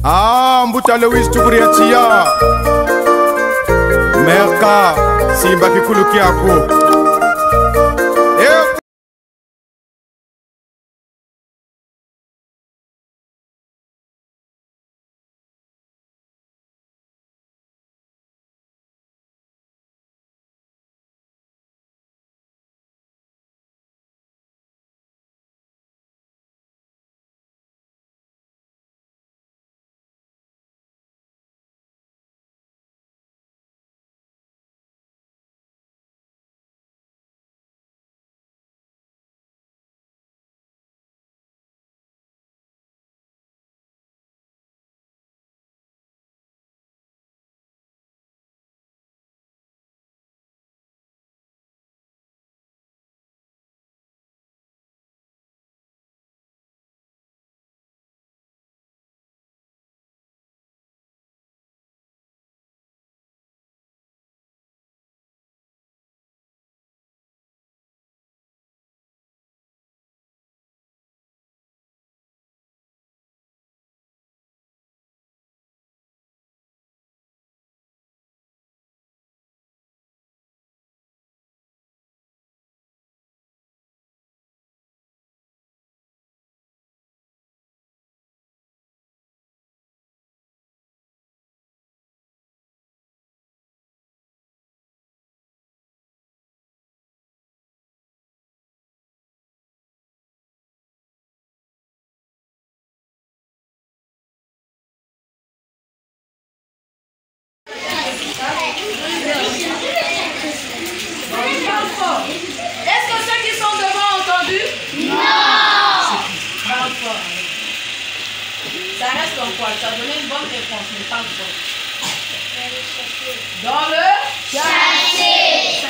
Ah, Mbuta Lewis Tuburiatia Merka Simba Kikuluki Ako Est-ce que ceux qui sont devant ont entendu? Non. Parle fort. Ça reste en quoi? Tu as donné une bonne réponse, mais parle fort. Dans le sachet.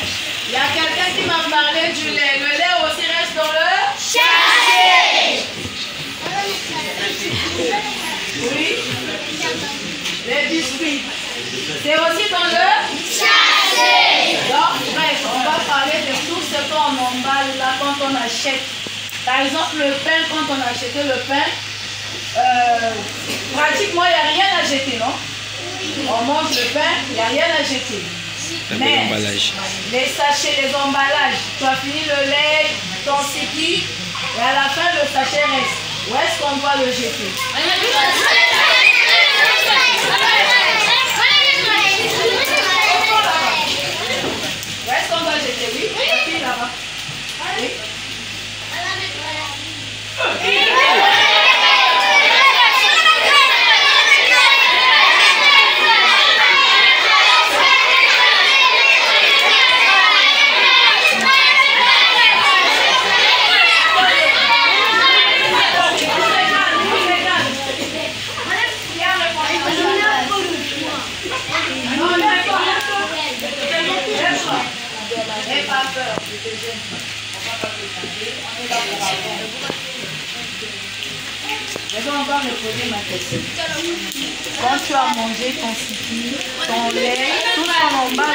Il y a quelqu'un qui m'a parlé du lait. Le lait aussi reste dans le sachet. Oui. Les biscuits. C'est aussi dans le sachet. Donc, bref, on va parler de tout ce qu'on emballe là quand on achète. Par exemple, le pain, quand on a acheté le pain, pratiquement, il n'y a rien à jeter, non? On mange le pain, il n'y a rien à jeter. Mais les sachets, les emballages, tu as fini le lait, ton séqui, et à la fin, le sachet reste. Où est-ce qu'on va le jeter? Où est-ce qu'on va jeter? Oui, la fille là-bas. Oui. N'aie pas peur, je te gêne. On va pas te taper, on est là pour apprendre. Maintenant, on va me poser ma question. Quand tu as mangé ton séqui, ton lait, tout ça en bas,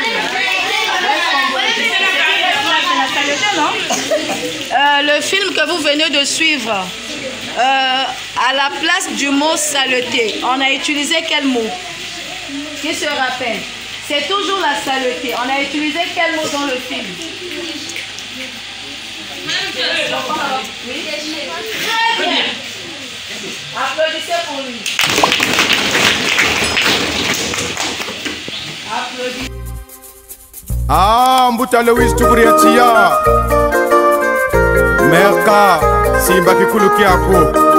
le film que vous venez de suivre, à la place du mot saleté, on a utilisé quel mot? Qui se rappelle? C'est toujours la saleté. On a utilisé quel mot dans le film? Oui? Très bien. Applaudissez pour lui. Applaudissez. Ah, Mbuta Lewis Tuburiatia Merka Simba Kikuluki Ako